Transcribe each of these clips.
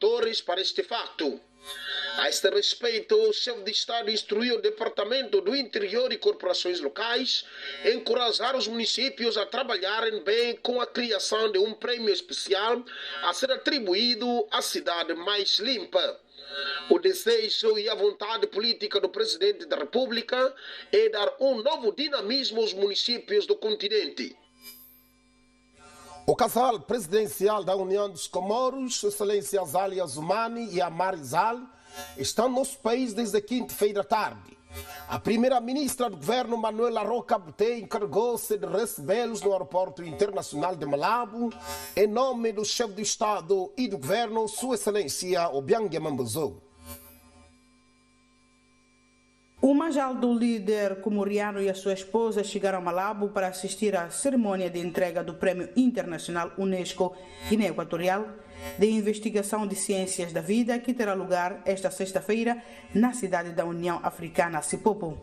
fatores para este facto. A este respeito, o chefe de Estado instruiu o Departamento do Interior e corporações locais a encorajar os municípios a trabalharem bem com a criação de um prêmio especial a ser atribuído à cidade mais limpa. O desejo e a vontade política do Presidente da República é dar um novo dinamismo aos municípios do continente. O casal presidencial da União dos Comoros, Excelência Azali Azumani e Amar Zal, estão no nosso país desde quinta-feira à tarde. A primeira-ministra do governo, Manuela Roca Botei, encarregou-se de recebê-los no aeroporto internacional de Malabo, em nome do chefe do Estado e do governo, Sua Excelência Obiang Mambazo. O majal do líder comoriano e a sua esposa chegaram a Malabo para assistir à cerimônia de entrega do Prêmio Internacional Unesco Guiné Equatorial de Investigação de Ciências da Vida, que terá lugar esta sexta-feira na cidade da União Africana, Sipopo.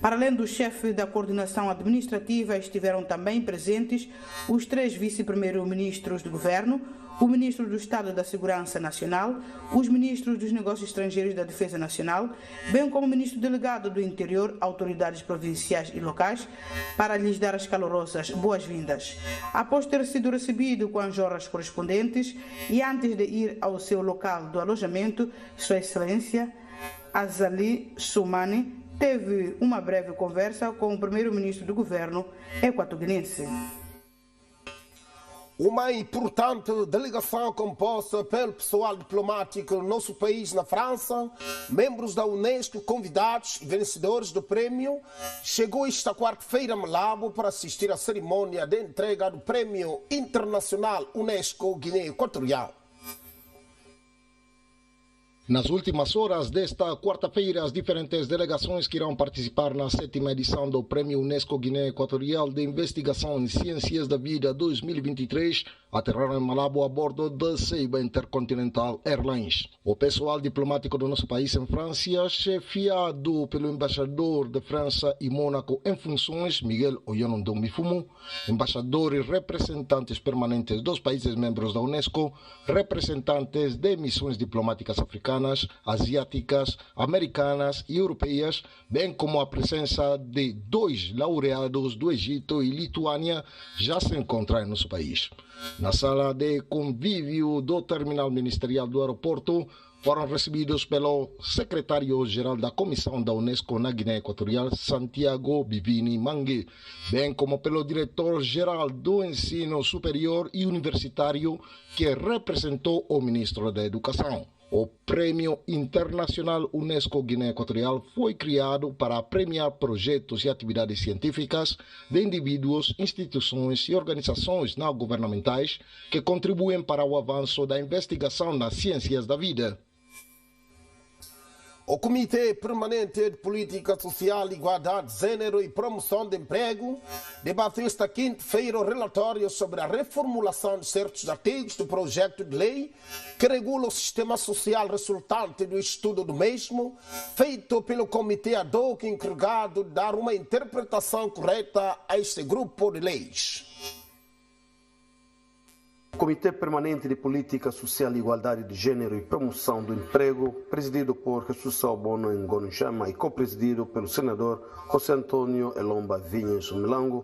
Para além do chefe da coordenação administrativa, estiveram também presentes os 3 vice-primeiros-ministros do governo, o ministro do Estado da Segurança Nacional, os ministros dos Negócios Estrangeiros e da Defesa Nacional, bem como o ministro delegado do Interior, autoridades provinciais e locais, para lhes dar as calorosas boas-vindas. Após ter sido recebido com as honras correspondentes e antes de ir ao seu local do alojamento, Sua Excelência Azali Soumani teve uma breve conversa com o primeiro-ministro do governo equatoguinense. Uma importante delegação composta pelo pessoal diplomático do nosso país na França, membros da Unesco, convidados e vencedores do prêmio, chegou esta quarta-feira a Malabo para assistir à cerimônia de entrega do Prêmio Internacional Unesco Guiné Equatorial. Nas últimas horas desta quarta-feira, as diferentes delegações que irão participar na 7ª edição do Prêmio Unesco Guiné Equatorial de Investigação em Ciências da Vida 2023 aterraram em Malabo a bordo da Ceiba Intercontinental Airlines. O pessoal diplomático do nosso país em França, chefiado pelo embaixador de França e Mônaco em funções, Miguel Oyonondong Mifumo, embaixadores e representantes permanentes dos países membros da Unesco, representantes de missões diplomáticas africanas, asiáticas, americanas e europeias, bem como a presença de 2 laureados do Egito e Lituânia, já se encontram em nosso país. Na sala de convívio do terminal ministerial do aeroporto, foram recebidos pelo secretário-geral da Comissão da Unesco na Guiné Equatorial, Santiago Bivini Mangue, bem como pelo diretor-geral do Ensino Superior e Universitário, que representou o ministro da Educação. O Prêmio Internacional Unesco Guiné Equatorial foi criado para premiar projetos e atividades científicas de indivíduos, instituições e organizações não governamentais que contribuem para o avanço da investigação nas ciências da vida. O Comitê Permanente de Política Social, Igualdade de Gênero e Promoção de Emprego debateu esta quinta-feira o relatório sobre a reformulação de certos artigos do projeto de lei que regula o sistema social resultante do estudo do mesmo, feito pelo Comitê ad hoc encarregado de dar uma interpretação correta a este grupo de leis. O Comitê Permanente de Política Social, Igualdade de Gênero e Promoção do Emprego, presidido por Jesus Bono Ngonjama e co-presidido pelo senador José Antônio Elomba Vinhas Milango,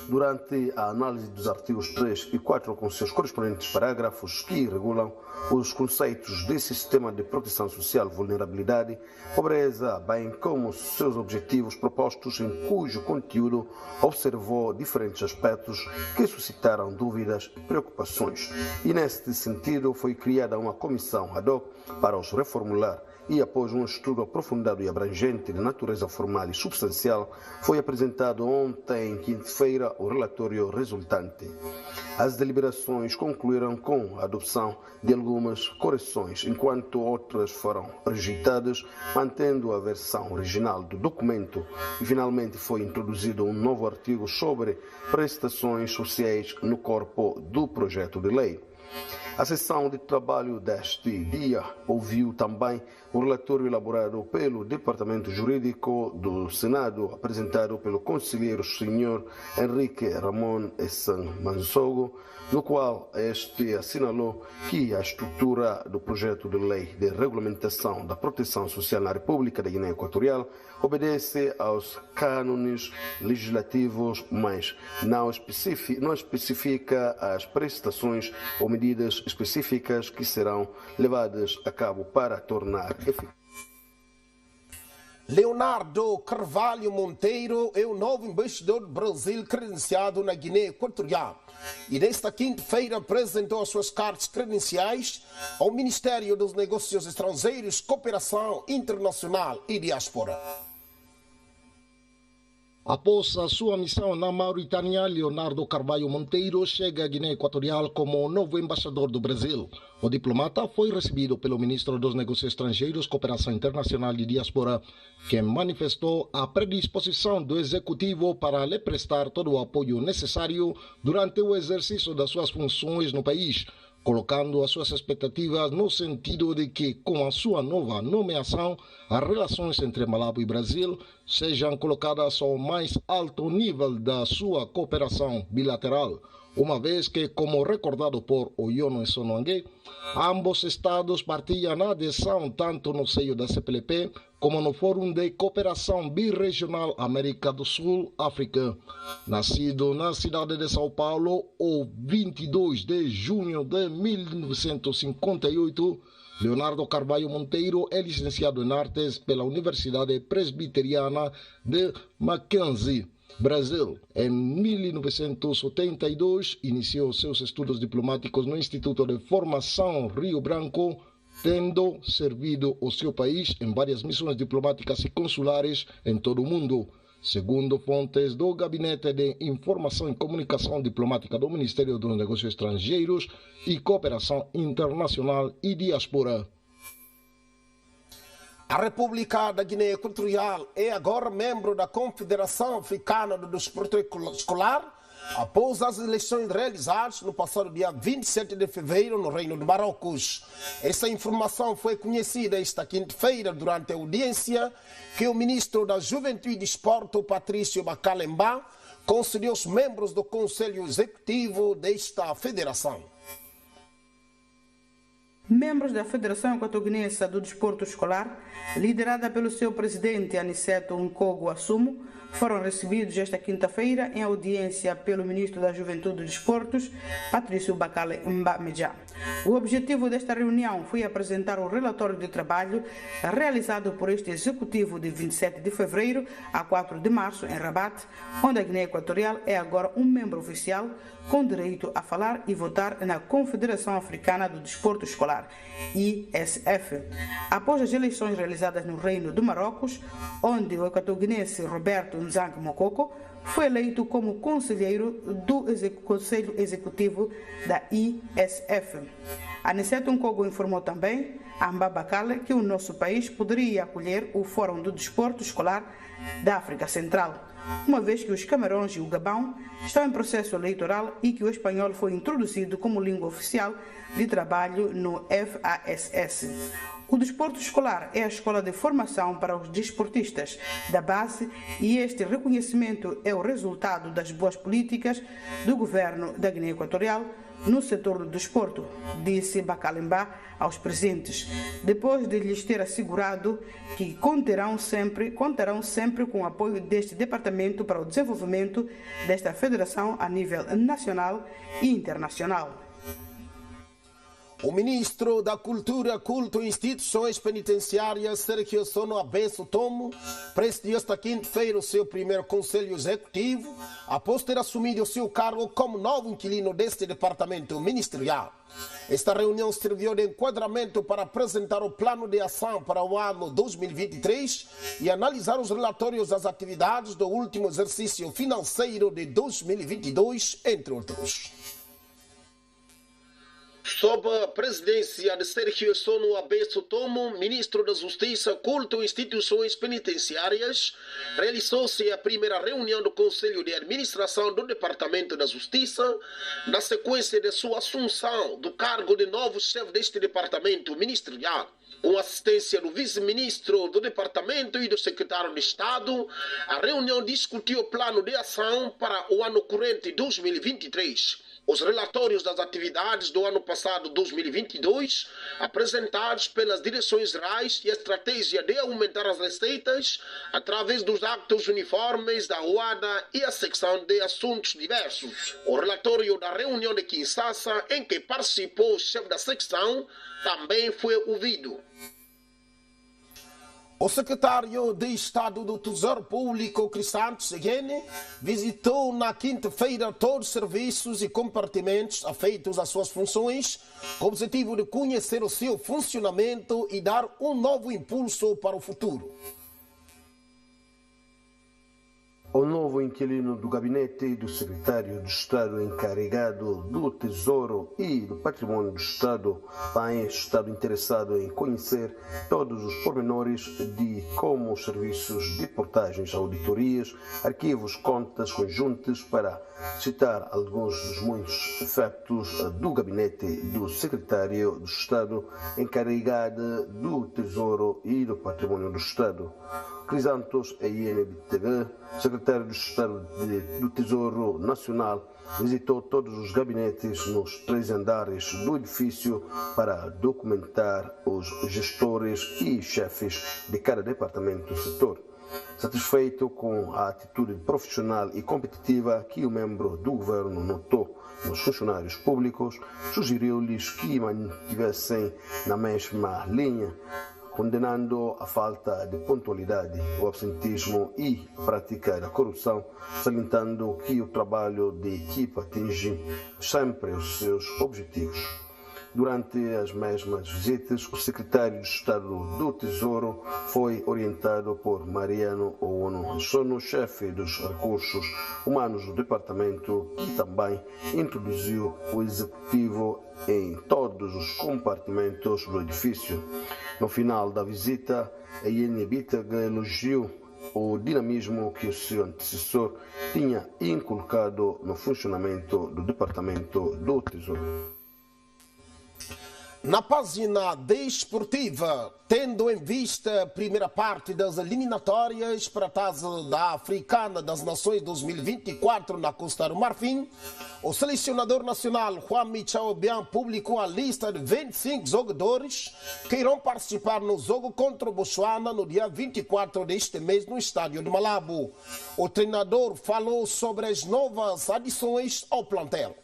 durante a análise dos artigos 3 e 4 com seus correspondentes parágrafos que regulam os conceitos de sistema de proteção social, vulnerabilidade, pobreza, bem como seus objetivos propostos, em cujo conteúdo observou diferentes aspectos que suscitaram dúvidas e preocupações. E neste sentido foi criada uma comissão ad hoc para os reformular e, após um estudo aprofundado e abrangente de natureza formal e substancial, foi apresentado ontem, quinta-feira, o relatório resultante. As deliberações concluíram com a adoção de algumas correções, enquanto outras foram rejeitadas, mantendo a versão original do documento, e finalmente foi introduzido um novo artigo sobre prestações sociais no corpo do projeto de lei. A sessão de trabalho deste dia ouviu também o relatório elaborado pelo Departamento Jurídico do Senado, apresentado pelo conselheiro senhor Henrique Ramon Essan Mansogo, no qual este assinalou que a estrutura do projeto de lei de regulamentação da proteção social na República da Guiné Equatorial obedece aos cânones legislativos, mas não especifica as prestações ou medidas específicas que serão levadas a cabo para tornar eficaz. Leonardo Carvalho Monteiro é o novo embaixador do Brasil credenciado na Guiné Equatorial e nesta quinta-feira apresentou as suas cartas credenciais ao Ministério dos Negócios Estrangeiros, Cooperação Internacional e Diáspora. Após a sua missão na Mauritânia, Leonardo Carvalho Monteiro chega à Guiné Equatorial como o novo embaixador do Brasil. O diplomata foi recebido pelo ministro dos Negócios Estrangeiros, Cooperação Internacional e Diáspora, que manifestou a predisposição do executivo para lhe prestar todo o apoio necessário durante o exercício das suas funções no país, colocando as suas expectativas no sentido de que, com a sua nova nomeação, as relações entre Malawi e Brasil sejam colocadas ao mais alto nível da sua cooperação bilateral, uma vez que, como recordado por Oyono Sonongue, ambos estados partilham a adesão tanto no seio da CPLP como no Fórum de Cooperação Birregional América do Sul-África. Nascido na cidade de São Paulo, o 22 de junho de 1958, Leonardo Carvalho Monteiro é licenciado em Artes pela Universidade Presbiteriana de Mackenzie, Brasil. Em 1972, iniciou seus estudos diplomáticos no Instituto de Formação Rio Branco, tendo servido o seu país em várias missões diplomáticas e consulares em todo o mundo, segundo fontes do Gabinete de Informação e Comunicação Diplomática do Ministério dos Negócios Estrangeiros e Cooperação Internacional e Diáspora. A República da Guiné Equatorial é agora membro da Confederação Africana do Desporto Escolar, após as eleições realizadas no passado dia 27 de fevereiro no Reino de Marrocos. Essa informação foi conhecida esta quinta-feira durante a audiência que o ministro da Juventude e Desporto, Patrício Bacalemba, concedeu aos membros do Conselho Executivo desta federação. Membros da Federação Equatoguinense do Desporto Escolar, liderada pelo seu presidente Aniceto Nkogo Assumo, foram recebidos esta quinta-feira em audiência pelo ministro da Juventude e Desportos, Patrício Bacale Mbamejá. O objetivo desta reunião foi apresentar o relatório de trabalho realizado por este executivo de 27 de fevereiro a 4 de março em Rabat, onde a Guiné Equatorial é agora um membro oficial com direito a falar e votar na Confederação Africana do Desporto Escolar, ISF. Após as eleições realizadas no Reino do Marrocos, onde o equatoguinense Roberto Nzang Mokoko foi eleito como conselheiro do Conselho Executivo da ISF. Aniceto Nkogo informou também a Mbabakale que o nosso país poderia acolher o Fórum do Desporto Escolar da África Central, uma vez que os Camarões e o Gabão estão em processo eleitoral e que o espanhol foi introduzido como língua oficial de trabalho no FASS. O desporto escolar é a escola de formação para os desportistas da base e este reconhecimento é o resultado das boas políticas do governo da Guiné Equatorial no setor do desporto, disse Bacalemba aos presentes, depois de lhes ter assegurado que contarão sempre com o apoio deste departamento para o desenvolvimento desta federação a nível nacional e internacional. O ministro da Cultura, Culto e Instituições Penitenciárias, Sergio Sono Abenço Tomo, presidiu esta quinta-feira o seu primeiro conselho executivo, após ter assumido o seu cargo como novo inquilino deste departamento ministerial. Esta reunião serviu de enquadramento para apresentar o plano de ação para o ano 2023 e analisar os relatórios das atividades do último exercício financeiro de 2022, entre outros. Sob a presidência de Sérgio Sono Abesso Tomo, ministro da Justiça, Culto e Instituições Penitenciárias, realizou-se a primeira reunião do Conselho de Administração do Departamento da Justiça, na sequência de sua assunção do cargo de novo chefe deste departamento ministerial. Com assistência do vice-ministro do departamento e do secretário de Estado, a reunião discutiu o plano de ação para o ano corrente 2023. Os relatórios das atividades do ano passado, 2022, apresentados pelas direções gerais e a estratégia de aumentar as receitas através dos actos uniformes da UADA e a secção de assuntos diversos. O relatório da reunião de Kinshasa, em que participou o chefe da secção, também foi ouvido. O secretário de Estado do Tesouro Público, Cristiano Seguene, visitou na quinta-feira todos os serviços e compartimentos afeitos às suas funções, com o objetivo de conhecer o seu funcionamento e dar um novo impulso para o futuro. O novo inquilino do gabinete do secretário de Estado encarregado do Tesouro e do Patrimônio do Estado tem estado interessado em conhecer todos os pormenores de como os serviços de portagens, auditorias, arquivos, contas conjuntas, para citar alguns dos muitos efeitos do gabinete do secretário de Estado encarregado do Tesouro e do Patrimônio do Estado. Crisantos INBTV, secretário de Estado do Tesouro Nacional, visitou todos os gabinetes nos 3 andares do edifício para documentar os gestores e chefes de cada departamento do setor. Satisfeito com a atitude profissional e competitiva que o membro do governo notou nos funcionários públicos, sugeriu-lhes que mantivessem na mesma linha, condenando a falta de pontualidade, o absentismo e a prática da corrupção, salientando que o trabalho de equipa atinge sempre os seus objetivos. Durante as mesmas visitas, o secretário de Estado do Tesouro foi orientado por Mariano Ouono Sono, chefe dos recursos humanos do departamento, e também introduziu o executivo em todos os compartimentos do edifício. No final da visita, a INBTG elogiou o dinamismo que o seu antecessor tinha inculcado no funcionamento do departamento do Tesouro. Na página desportiva, tendo em vista a primeira parte das eliminatórias para a Taça da Africana das Nações 2024 na Costa do Marfim, o selecionador nacional Juan Michel Obiang publicou a lista de 25 jogadores que irão participar no jogo contra o Botswana no dia 24 deste mês no estádio de Malabo. O treinador falou sobre as novas adições ao plantel.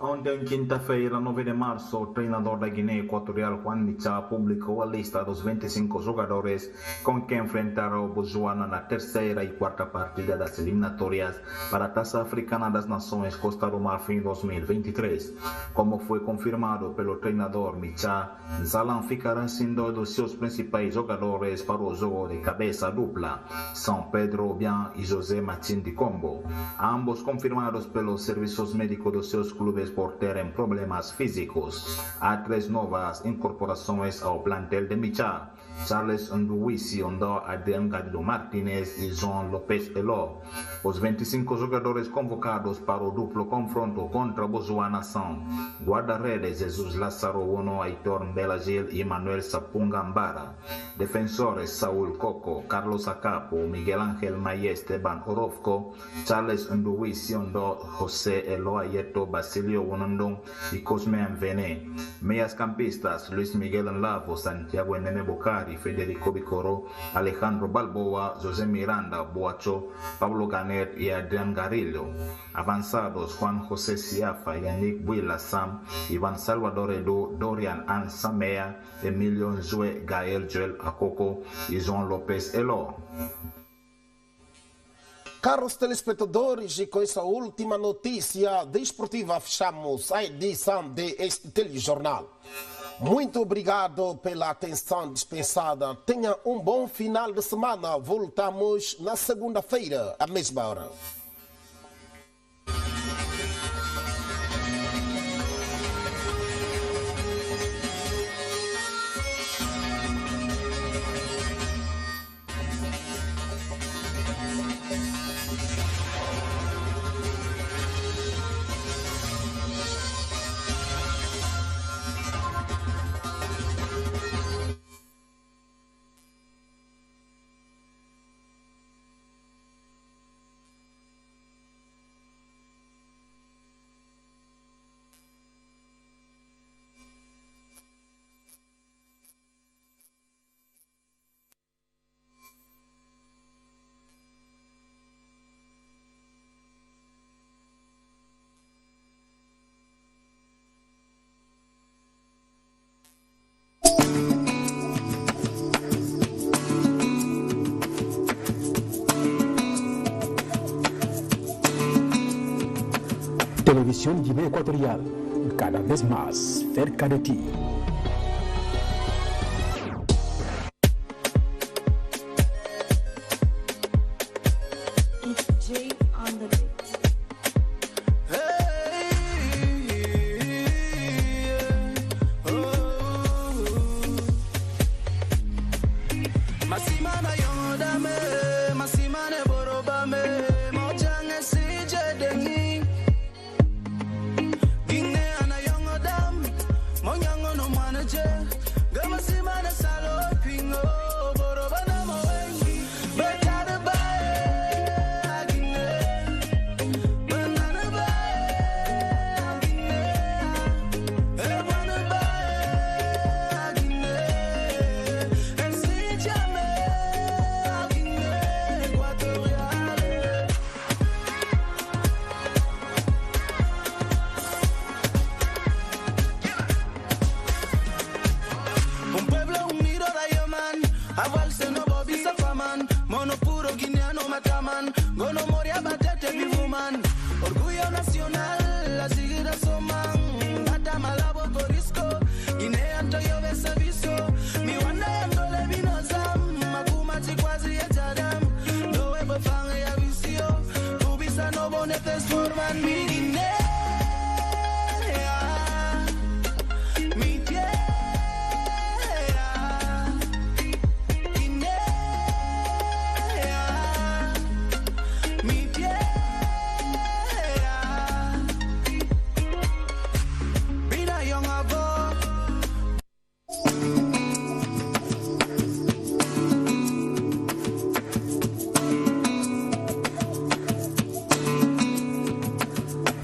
Ontem, quinta-feira, 9 de março, o treinador da Guiné Equatorial, Juan Michel, publicou a lista dos 25 jogadores com quem enfrentará o Botswana na terceira e quarta partida das eliminatórias para a Taça Africana das Nações Costa do Marfim 2023. Como foi confirmado pelo treinador Michel, Zalan ficará sem dois dos seus principais jogadores para o jogo de cabeça dupla, São Pedro Obiang e José Martin de Combo, ambos confirmados pelos serviços médicos dos seus clubes por terem problemas físicos. Há 3 novas incorporações ao plantel de Michel: Charles Nduwisi Ondo, Adrian Gadido Martinez e João Lopes Eló. Os 25 jogadores convocados para o duplo confronto contra o Botswana são guarda-redes Jesus Lázaro Uno, Aitor Mbelagil e Manuel Sapunga Mbara. Defensores Saúl Coco, Carlos Acapo, Miguel Ángel Maia Esteban Orozco, Charles Nduwisi Ondo, José Eloy Ayeto, Basilio Wonondong e Cosme Anvene. Meias campistas Luis Miguel Nlavo, Santiago Enene Bocari, Federico Bicoro, Alejandro Balboa, José Miranda Boacho, Pablo Ganet e Adrián Garillo. Avançados Juan José Siafa, Yannick Buila Sam, Ivan Salvador Edu, Dorian Ansamea, Emilio Nzue, Gael Joel Akoko e João Lopes Eló. Caros telespectadores, e com essa última notícia desportiva fechamos a edição deste telejornal. Muito obrigado pela atenção dispensada. Tenha um bom final de semana. Voltamos na segunda-feira, à mesma hora. Televisión Guinea Ecuatorial, cada vez más cerca de ti.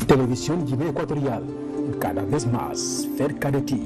Televisión Guinea Ecuatorial, cada vez más cerca de ti.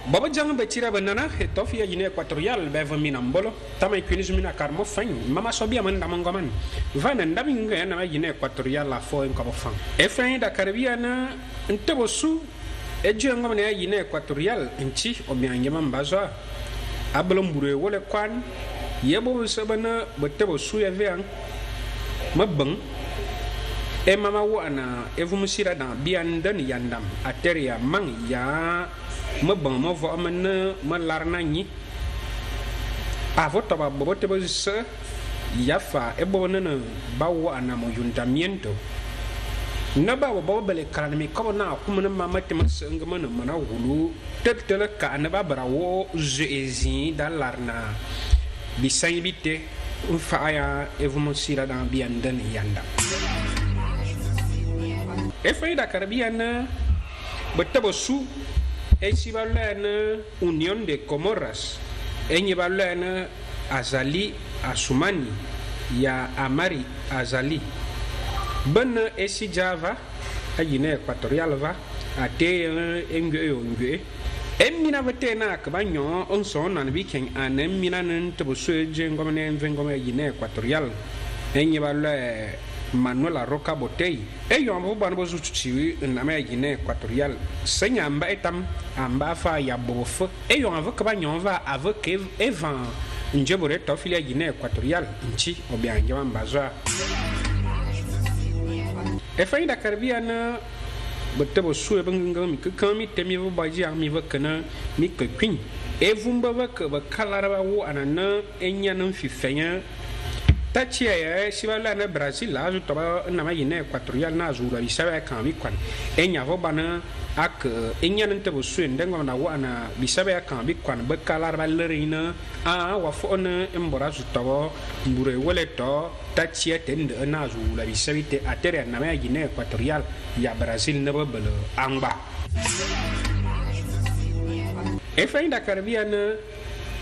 Baba jang betira banana hetofia Guinea Equatorial beva minambolo tamay kwinis mina karmo fan mama sobia man damangoman vana ndaminga na Guinea Equatorial la fo en ko fan e fan da Caribbean ntebosu e jengo na Guinea Equatorial nchi obiange mambazo ablom bure wole kwan yebo sabana betebosu ya vean mabang e mama wana evumusira da biandan yandam ateria mang ya mabang mo vo amana malarna ni avota ba bote bose yafa e bonana bawo ana mo yundamiento na bawo bawo bele kalami ko na kuma na mama temas ngama mana hulu tetele ka na ba brawo zezi dalarna bisaybite fa aya evumosira da biandan yanda e faida Caribbean betabosu Esibalana Unión de Comoras, Enyebalana Azali Asumani, ya Amari Azali. Ben esi Java, a Guinea Equatorial va, a te engue. Emina vetena cabanyon, on son an weekend, an eminent to Sujengomene Vengome Guinea Equatorial, Enyebala Manuela Roca Botei, e yon banbo zuchi na Guinea Equatorial, Senyamba etam, amba fa ya bof, e yon avoka banyon va avec Evan, Njebore Tofilia Guinea Equatorial, Nchi, Obianjaman Baza. E faida Caribbean, botebo sue bangam, kami temi baji ami vakana, Mika Queen, Evumba vaka, Kalara, anana, Enyan Fifenya. Tachia si va na Brazil la zo toba na ma yine equatorial na zo la bisabe kan bi kwan enya vo bana ak enya nte bo su ndengo na wa na bisabe kan bi kwan be kala ba lerina a wa fo na embora zo toba mbure wole to tachia tende na zo la bisabe te atere na ma yine equatorial ya Brazil na belo amba e fa inda caribbean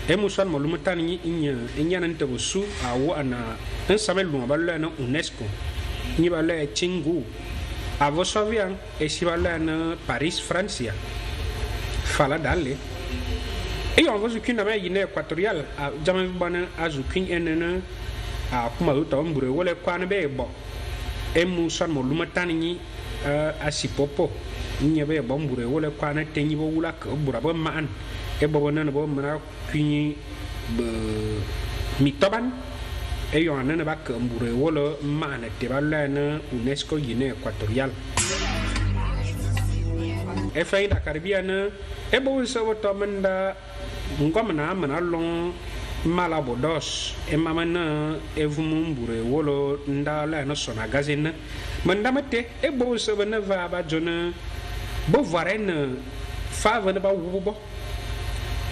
emusan molumutan ni inya nante bosu awo ana ensamel lu ballo na UNESCO ni ballo e chingu avo sovian e si ballo na Paris Francia fala dalle e yo vozu kina ma yine equatorial a jamais bana azukin enena a kuma uta mbure wole kwana be bo emusan molumutan ni asipopo ni be bo mbure wole kwana tenyi bo wula ka bura bo maan e bo nana bo mana kuni be mitoban e yo nana ba ka mbure wolo mana te balla na UNESCO Guinée Équatoriale e fay da caribbean e bo so to manda ngomna mana long mala bodos e mamana e vumu mbure wolo ndala na sona gazina manda mate e bo so na va ba jona bo varena fa va na ba wubo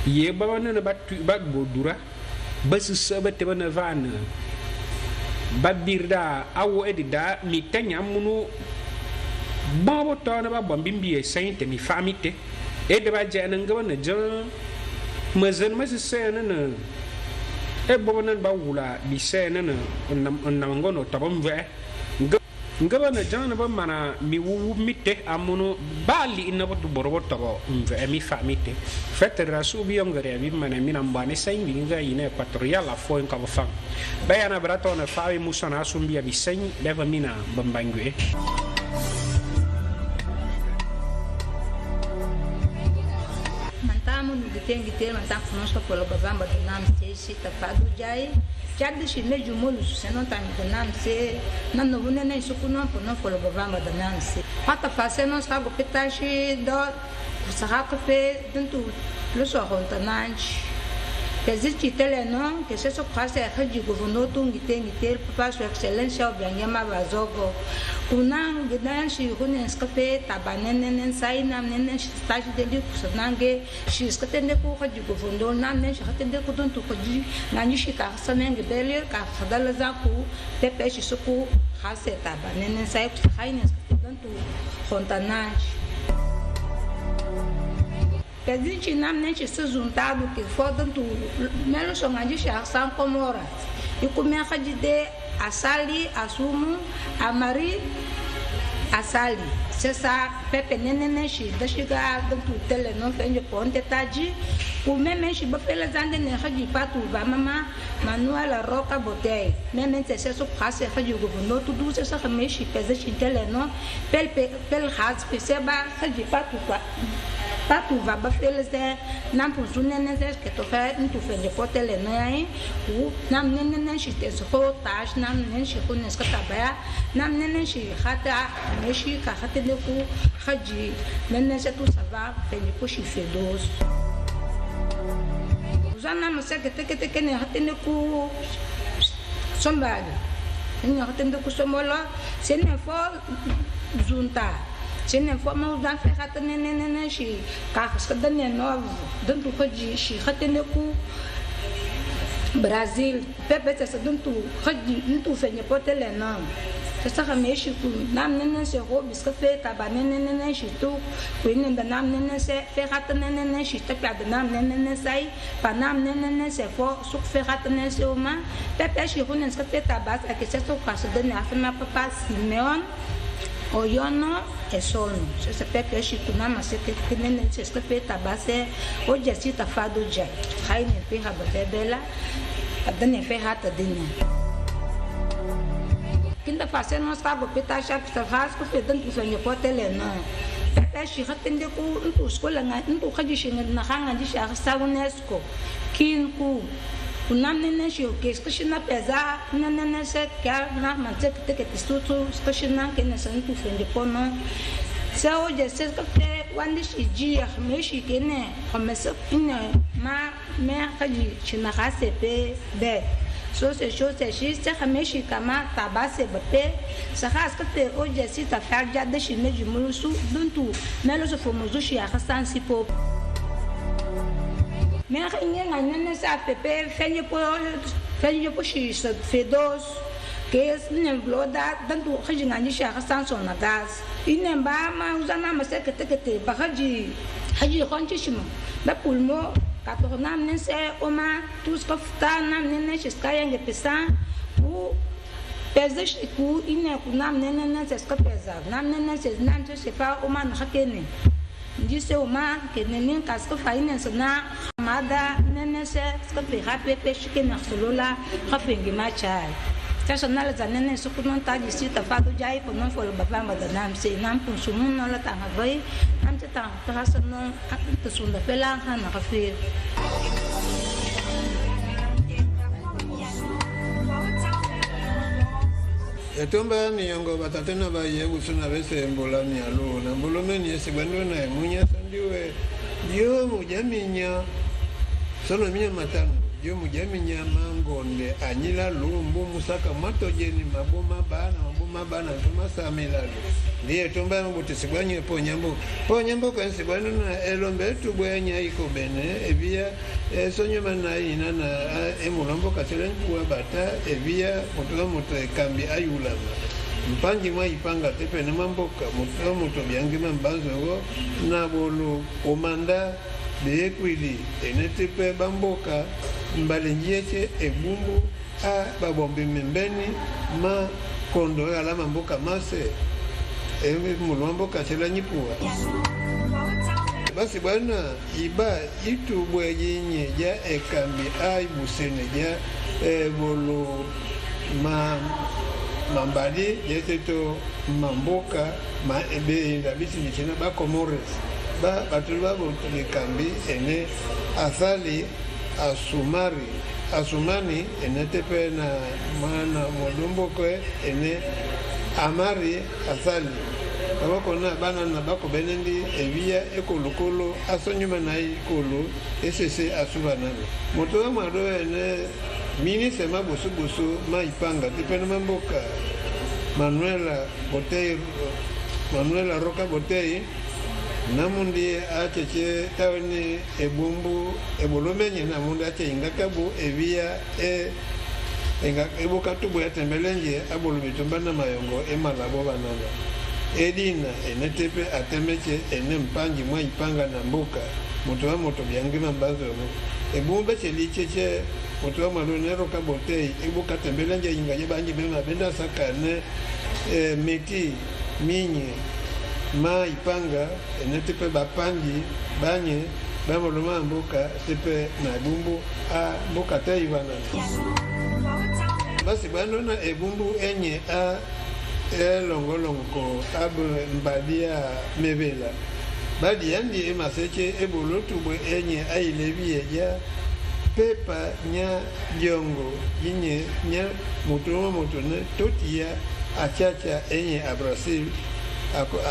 ye ba na ba tu ba bodura ba su sabate ba na vana ba birda awo edida mi tanya munu ba bo to na ba bombimbi e sainte mi famite e de ba je na ngaba na jan mazen ma se na e bo na ba wula bi se na na ngono to bom ve ngaba na jan ba mana mi wu mite amuno bali ina bo borobo to ve mi famite federation bi ngare bi mana mi nambane sain bi nga ina equatorial la fo en ka fam ba yana brato na fawi musana sumbi bi sain leva mina bambangue mantamo no detengue ter mantamo conosco pelo bamba do nome se tá fado jai já deixe meio molo se não tá me nome se não no nem suco não pelo bamba do nome se pata fazer nós tá gopetashi do sarrafa pe dentro lo so hontanante existe tele não que se só faz é de governo tungi tem ter para sua excelência o bem ma bazogo kunang gidan shi hunen skape tabanenen sai nam nenen stage dele kusanange shi skate ne ko haji governo nam ne shi hate de ko don to haji nani shi ka sanen dele ka fadala za ku pepe shi suku hase tabanenen sai ku hainen skate don to hontanante Pesinte nam nem se juntado que fodam tu menos são a gente são comora e começa de a sali assumo a mari a sali se sa pepe nenene shi da shiga da tu tele non fende ponte taji o meme shi ba pela zande ne haji patu ba mama manuela roca botei meme se so passe haji governo tu du se sa meshi pesa shi tele non pel has perceba haji patu Patu va ba feles de nam pu sunene des que to fa tu fende potele no ai u nam nene shi te so tash nam nene shi ko nes ka tabaya nam nene shi khata meshi ka khate de ku khaji nene se tu sava fende ko shi fedos uzana no se que te ne khate ne ku sombali ne khate de ku somola se ne fo junta se ne forma usar ferrata nenene shi ka skada ne novo dentro de shi khatene ku Brasil pepe se dentro de fenye potele não se sa mexe ku nam nene se robis ka feta ba nenene shi tu ku inda nam nene se ferrata nenene shi ta pa nam nenene sai pa nam nenene se fo su ferrata nene se uma pepe shi ku nene ska feta ba que se so ka se dene afema papa Simeon o yono e sono se pepe shi kuna mase que nene se skapeta base o jasita fado ja haine pe habela adane fe hata dinha kinda fase nós pago peta chap sa rasco fe dentro fenye potele não pepe shi hatende ku ntu skola nga ntu khaji shi na hanga ji sha sa UNESCO kin ku kunam nene shi o que skashina pesa nene se ka na mate que estudo skashina que nessa ntu fende pono se hoje se que quando shi dia meshi que né começa ina ma me kaji china kase pe de so c'est chose c'est juste ça mais je kama tabase bapé ça reste que hoje si ta faire já de chine de mulusu duntu melo so fomozo shi ya sansi po mais rien n'a ça pépé fait pour shi se fait dos que ne bloda dantu khajinga ni shi ya sanso na gas inemba ma uzana ma sekete ba haji khonchi shimo ba pulmo kato nam ne se oma tous kofta nam ne shiskaya nge pesa u pesa ku ine ku nam ne se ska pesa nam ne se nam se fa oma na hakene ndise oma ke ne kasko fa ine sana mada ne se ska pe hape pe shikena solola hafengi machai sasa nala zanene so kunon ta disi ta fa do jai po non fo ba ba da nam se nam pun sumun no la ta ngai nam te ta ta no ta sunda pela ha na kafe etomba ni yongo batatena ba ye usuna bese mbola ni alo na mbolo meni ese bando na munya sandiwe yo mujaminya sono minya matano yo mujaminya mangonde anyila lumbu musaka matojeni maboma bana tuma samilalo ndiye tomba mbuti sibanye ponyambo kwa sibano na elombe tubwenya iko bene evia sonyo mana inana emulombo kaselen kuwa bata evia muto kambi ayulama mpangi mwa ipanga tepe na mamboka muto byangi mambazo na bolu komanda de ekwili enetepe bamboka mbalenjiete ebumbu a babombi membeni ma kondo ala mamboka mase mulomboka chela nyipua basi bwana iba itu bwenye ja ekambi ai busene ja bolo mambadi yeteto mamboka ma ebe ndabisi nichina ba Comores ba batulwa botule kambi ene asali asumani ene tepe na mana modumbo kwe ene amari asali abako na bana na bako benendi evia ekolokolo asonyuma na ikolo esese asubana moto wa mado ene mini sema bosu ma ipanga tepe na mamboka Manuela Roca Botei namundi acheche tawni ebumbu ebolomenye namundi ache ingakabu evia enga ebuka tubu ya tembelenje abolumitumba mayongo emalabo banana edina enetepe atemeche ene mpangi mwa ipanga na mbuka moto wa moto byangi mambazo ebumbe chelicheche moto wa malonero kabotei ebuka tembelenje ingaje banji bema benda sakane meti minye ma ipanga enetepe bapangi banye bamoloma mbuka tepe na bumbu a mbuka taibana basi bano na ebumbu enye a longolongo abu mbadia mebela badi yandi emaseche ebolotu bwe enye ailebiye ja pepa nya jongo yinye nya mutone totia achacha enye a Brasil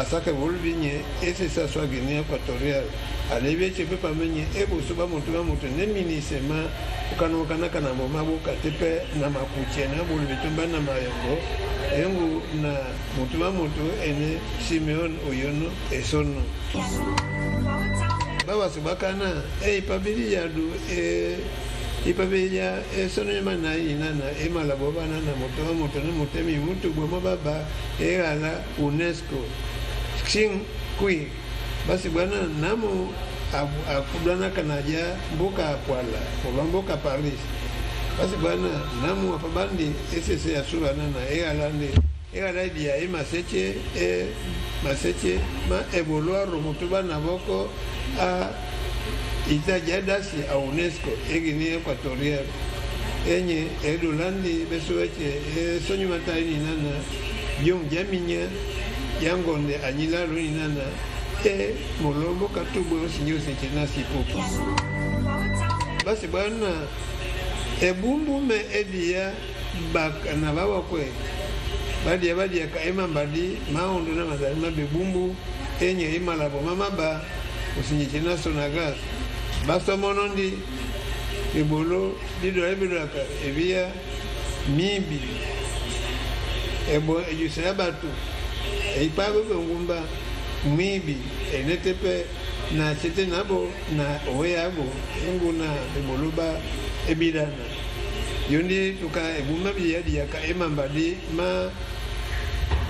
asaka volvinye ese sa swa Guinea Equatorial alebye pepa menye ebosuba mutu ne minisema ukana kana mabuka tepe na makuche na volvitumba na mayongo engu na mutu ene Simeon Oyono esono baba subakana pabili yadu ipabija sono mana inana emalabo bana na moto ne mutemi mutu boma baba ala UNESCO king kui basi bwana namu akubana kanaja mboka apwala mboka Paris basi bwana namu apabandi ese asubana na ala dia maseche ma evoluar mutu bana boko a itajadasi a UNESCO Guinea Equatorial enye edulandi besueche sonyu mataini nana yung jaminya yangonde anyilalo nana molombo katubo sinyo sechena sipopo basi bwana ebumbu me edia bak na bawa kwe badia kaima mbadi maondo na madalima bebumbu enye imalabo mamaba usinyechena sonagas baso monondi ibolo dido ebiraka evia mibi ebo yusabatu eipago ngumba mibi enetepe na chete nabo na oyabo nguna eboluba ebidana yondi tuka ebuma biyadi yaka emambadi ma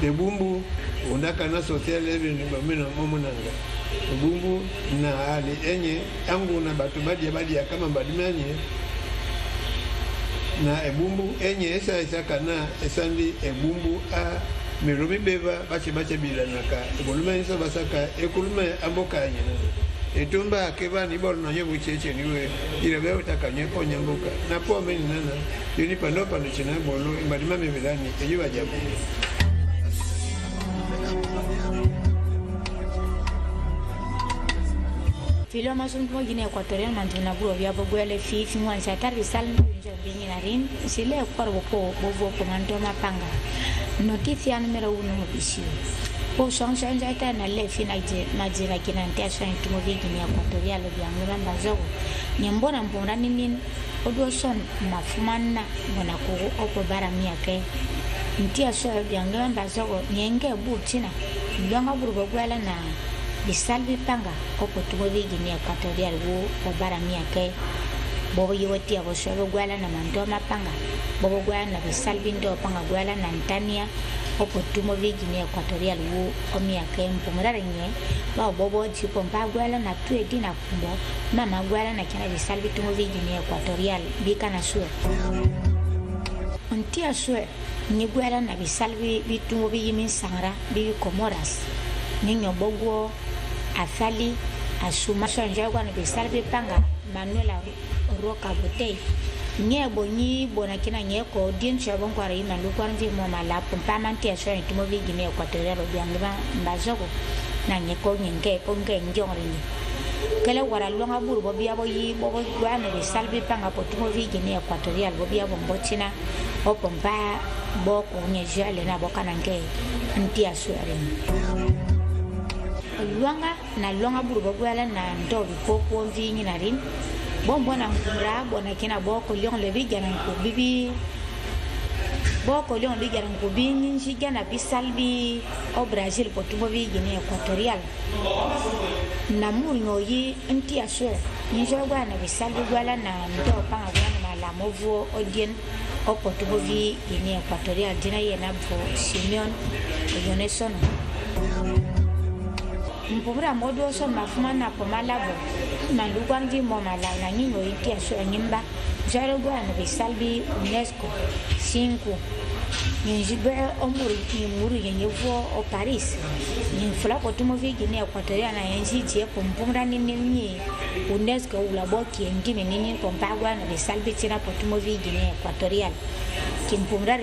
debumbu undaka na social event bamena momonanga ebumbu na ali enye anguna batu badi yaka mambadi manye na ebumbu enye esa kana esandi ebumbu a miromi beba bache bidana ka ebolume isa basaka ekulume ambokanye na etumba keba ni bol no nyebu cheche niwe irebe utakanye ko nyambuka na po meni nana yoni pando china bolo imbadima mebelani eyiba jabu Filo masun mo Guinea Equatorial mantuna buro via bogwele fi ngwan sa tarbi salmo njo binginarin sile korbo ko bovo ko manto mapanga noticia número 1 ofrecido po son ta na le fina je majira kinantia son tumo vi Guinea Equatorial biangura mbazogo nyembona mbona nimin odo son mafumana mbona ko opo bara miake ntia so biangura mbazogo nyenge butina ndonga buro bogwele na bisalbi panga opo tumo vi Guinea Equatorial wo obara miake bobo yoti abo shobo gwala na mando mapanga bobo gwala na bisalbi ndo panga gwala na Ntania opo tumo vi Guinea Equatorial wo omiake mpumurarenye ba bobo tipo mpa gwala na tuedi na kumbo mama gwala na kina bisalbi tumo vi Guinea Equatorial bika na suwe ntia suwe ni gwala na bisalbi bitumo vi yimin sangra bi Comoras ninyo bogo afali asuma sonja kwa na bisalbi panga Manuela Roca Botei nye bonyi bona kina nye ko din chabon kwa ri mandu kwa nvi mo mala pompa mantia so ni tumo vi Guinea Equatorial bianga mbazogo na nye ko nyenge ko ngenjong ri kele wara longa buru bo bia bo yi bo gwa na bisalbi panga po tumo vi Guinea Equatorial bo bia bo mbotina o pompa bo ko nye jale na bo kana nge ntia so ri luanga na longa buru bogwala na ndo bipopo vinyi na rin bombo na ngura bona kina boko lion le bigana ko bibi boko lion bigana ko binyi jigana bisalbi o Brazil potubo vi Guinea Equatorial na munyo yi ntia so ni jogwa na bisalbi gwala na ndo panga gwala na la movo odien o potubo vi Guinea Equatorial dina yena bo Simeon Yonesono mpubra modo so mafuma na pomalabo na lugwangi mo mala na nyingo itia so nyimba jaro gwa na bisalbi UNESCO 5 njibe omuru nyimuru yenyevo o Paris nyifula ko tumo vi Guinea Equatorial na yenji tie pompumra nini UNESCO ulaboki ngine nini pompagwa na bisalbi tina po tumo vi Guinea Equatorial kimpumra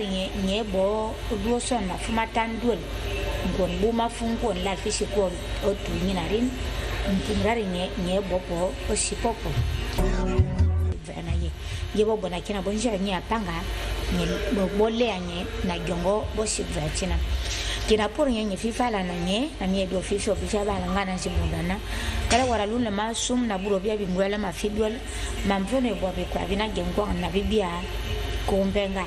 nyebo duoso na fuma tandul ngon buma fungo la fishi ko otu nyinarin mpumrari nye bopo osipopo vana ye bobo na kina bonja nya panga nye bobole anye na jongo bosi vatina kina por nye fifa la na nye do fifa bisha bala ngana sibundana kala wara luna masum na buro bia bingwala mafidwal mamvone bobe kwa bina gengo na bibia kumbenga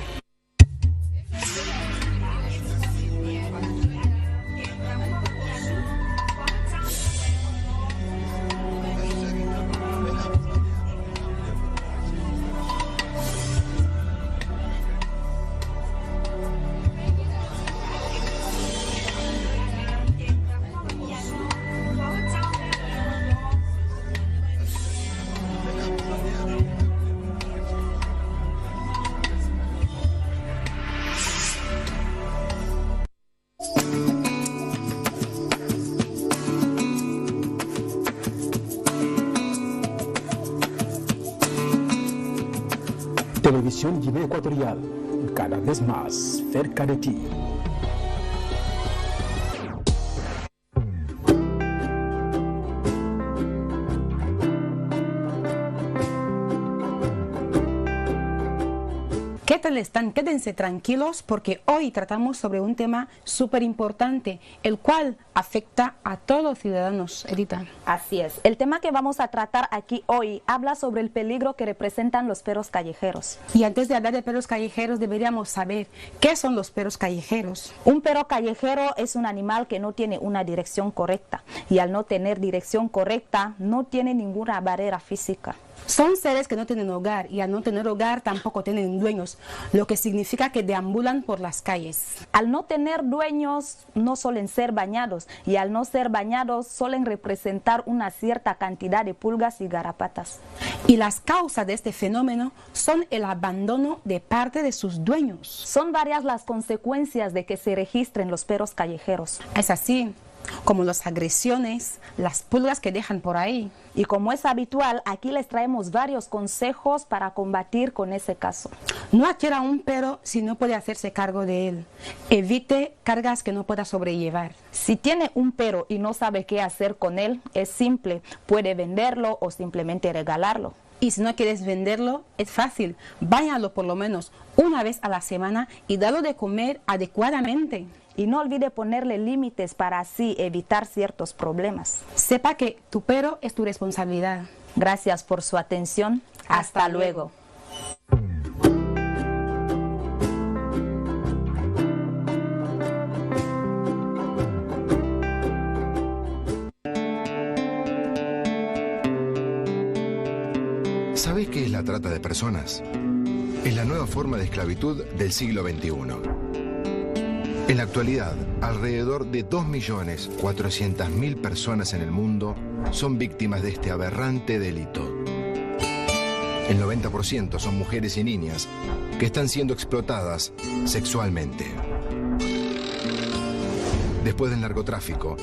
Televisión Guinea Ecuatorial, cada vez más cerca de ti. ¿Qué tal están? Quédense tranquilos porque hoy tratamos sobre un tema súper importante, el cual afecta a todos los ciudadanos. Edita. Así es. El tema que vamos a tratar aquí hoy habla sobre el peligro que representan los perros callejeros. Y antes de hablar de perros callejeros deberíamos saber qué son los perros callejeros. Un perro callejero es un animal que no tiene una dirección correcta y al no tener dirección correcta no tiene ninguna barrera física. Son seres que no tienen hogar y al no tener hogar tampoco tienen dueños, lo que significa que deambulan por las calles. Al no tener dueños no suelen ser bañados y al no ser bañados suelen representar una cierta cantidad de pulgas y garrapatas. Y las causas de este fenómeno son el abandono de parte de sus dueños. Son varias las consecuencias de que se registren los perros callejeros. Es así, como las agresiones, las pulgas que dejan por ahí. Y como es habitual, aquí les traemos varios consejos para combatir con ese caso. No adquiera un perro si no puede hacerse cargo de él. Evite cargas que no pueda sobrellevar. Si tiene un perro y no sabe qué hacer con él, es simple, puede venderlo o simplemente regalarlo. Y si no quieres venderlo, es fácil, báñalo por lo menos una vez a la semana y dalo de comer adecuadamente. Y no olvide ponerle límites para así evitar ciertos problemas. Sepa que tu perro es tu responsabilidad. Gracias por su atención. Hasta luego. ¿Sabes qué es la trata de personas? Es la nueva forma de esclavitud del siglo XXI. En la actualidad, alrededor de 2.400.000 personas en el mundo son víctimas de este aberrante delito. El 90% son mujeres y niñas que están siendo explotadas sexualmente. Después del narcotráfico,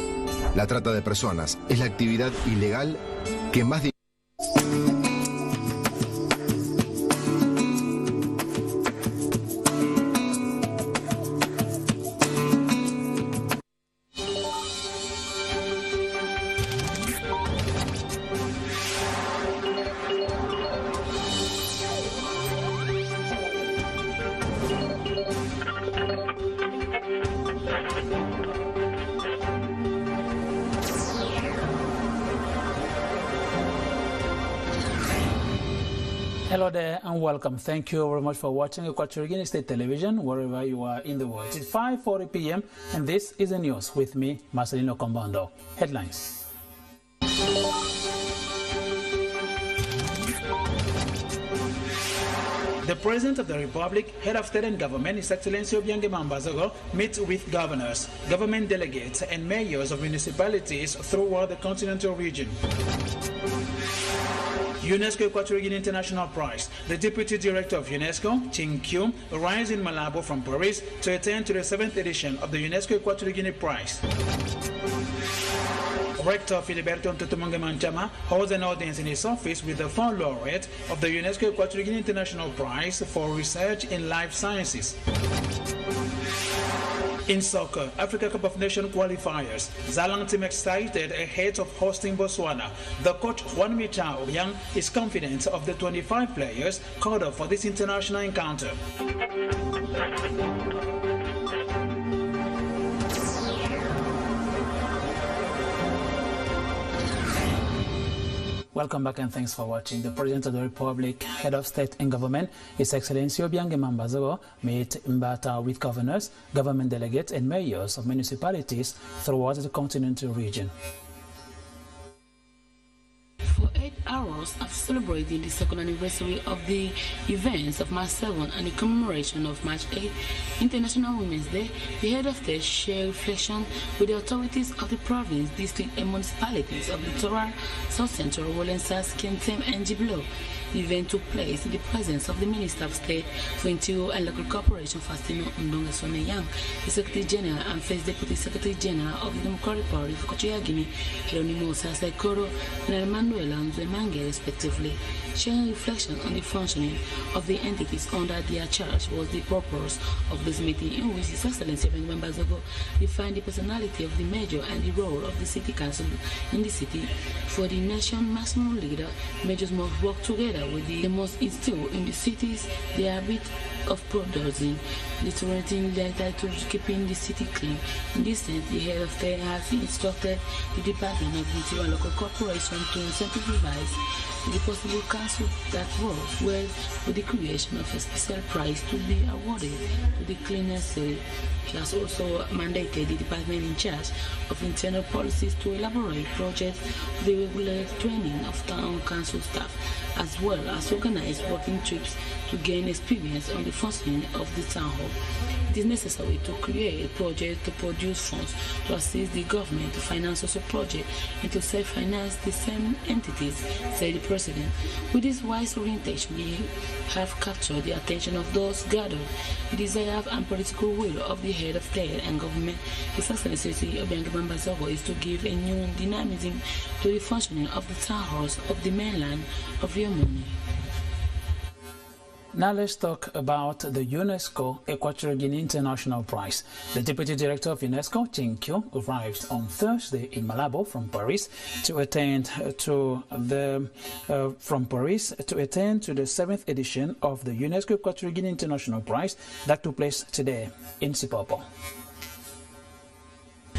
la trata de personas es la actividad ilegal que más Hello there and welcome. Thank you very much for watching Equatorial State Television wherever you are in the world. It's 5:40 p.m. and this is the news with me, Marcelino Combando. Headlines. The President of the Republic, Head of State and Government, His Excellency Obiang Mambazogo, meets with governors, government delegates and mayors of municipalities throughout the continental region. UNESCO Equatorial Guinea International Prize. The Deputy Director of UNESCO, Ting Q, arrives in Malabo from Paris to attend to the 7th edition of the UNESCO Equatorial Guinea Prize. Rector Filiberto Ntutumonge Manchama holds an audience in his office with the found laureate of the UNESCO Equatorial Guinea International Prize for Research in Life Sciences. In soccer, Africa Cup of Nations qualifiers, Zalang team excited ahead of hosting Botswana. The coach Juan Micha Obiang is confident of the 25 players called up for this international encounter. Welcome back and thanks for watching. The President of the Republic, Head of State and Government, His Excellency Obiang Mambazogo, met in Bata with governors, government delegates and mayors of municipalities throughout the continental region. For 8 hours after celebrating the second anniversary of the events of March 7 and the commemoration of March 8, International Women's Day, the head of state shared reflection with the authorities of the province, district and municipalities of Littoral, South Central, Wolensas, Kentem and Jiblo. The event took place in the presence of the Minister of State for Interior and Local Cooperation, Faustino Ndonga Soneyang, the Secretary General and First Deputy Secretary General of the Democratic Party of Equatorial Guinea, Geronimo Sasaikoro and Manuela Nzemange, respectively. sharing reflection on the functioning of the entities under their charge was the purpose of this meeting, in which His Excellency Benjamin Bazogo defined the personality of the mayor and the role of the city council in the city. For the nation maximum leader, mayors must work together with they must instill in the cities the habit of producing, deteriorating the title to keeping the city clean. In this sense, the head of state has instructed the Department of Interior and Local Corporation to incentivize the possible council that works well with the creation of a special prize to be awarded to the cleanest city. She has also mandated the department in charge of internal policies to elaborate projects for the regular training of town council staff, as well as organize working trips to gain experience on the functioning of the town hall. It is necessary to create a project to produce funds to assist the government to finance such a project and to self-finance the same entities, said the President. With this wise orientation, we have captured the attention of those gathered. The desire and political will of the head of state and government, His Excellency Obiangema Bazogo, is to give a new dynamism to the functioning of the town halls of the mainland of Yomoni. Now let's talk about the UNESCO Equatorial Guinea International Prize. The Deputy Director of UNESCO, Ching Kyo, arrived on Thursday in Malabo from Paris to attend to the 7th edition of the UNESCO Equatorial Guinea International Prize that took place today in Sipopo.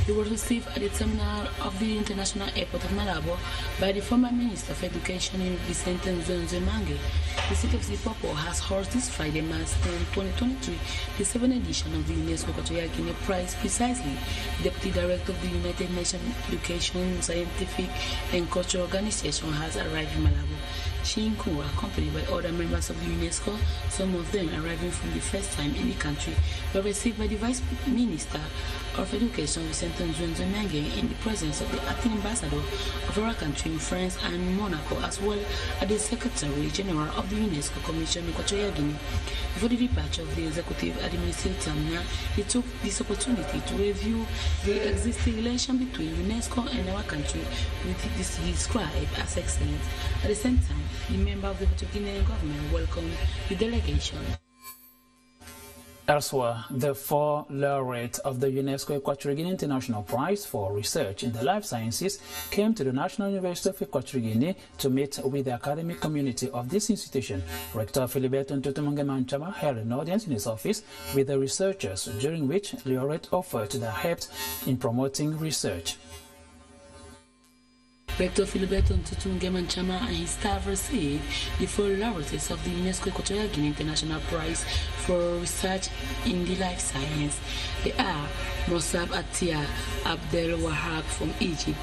He was received at the terminal of the International Airport of Malabo by the former Minister of Education, Vicente Nzonzo Mange. The city of Sipopo has hosted this Friday, March 10, 2023, the 7th edition of the UNESCO Equatorial Guinea Prize. Precisely, the Deputy Director of the United Nations Education, Scientific and Cultural Organization has arrived in Malabo. She and Co, accompanied by other members of the UNESCO, some of them arriving from the first time in the country, were received by the Vice Minister of Education, Vicente Nzonzo Mange, in the presence of the acting ambassador of our country in France and Monaco, as well as the Secretary General of the UNESCO Commission in Equatorial Guinea. Before the departure of the Executive Administrative Terminal, he took this opportunity to review the existing relation between UNESCO and our country, which is described as excellent. At the same time, the member of the Equatorial government welcomed the delegation. Elsewhere, the 4 laureates of the UNESCO Equatorial Guinea International Prize for Research in the Life Sciences came to the National University of Equatorial Guinea to meet with the academic community of this institution. Rector Filiberto Ntutumungemanchama held an audience in his office with the researchers, during which laureates offered their help in promoting research. Rector Filiberto Ntutumungemanchama and his staff received the 4 laureates of the UNESCO Equatorial Guinea International Prize for Research in the Life Science. They are Mosab Atia Abdel Wahab from Egypt,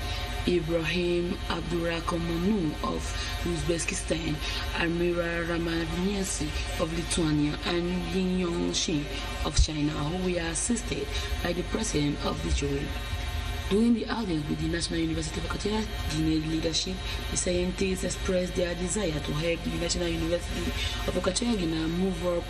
Ibrahim Abdurakhmanu of Uzbekistan, Almira Ramanyansi of Lithuania, and Yin Yongxin of China, who were assisted by the president of the jury. During the audience with the National University of Equatorial Guinea leadership, the scientists expressed their desire to help the National University of Equatorial Guinea move up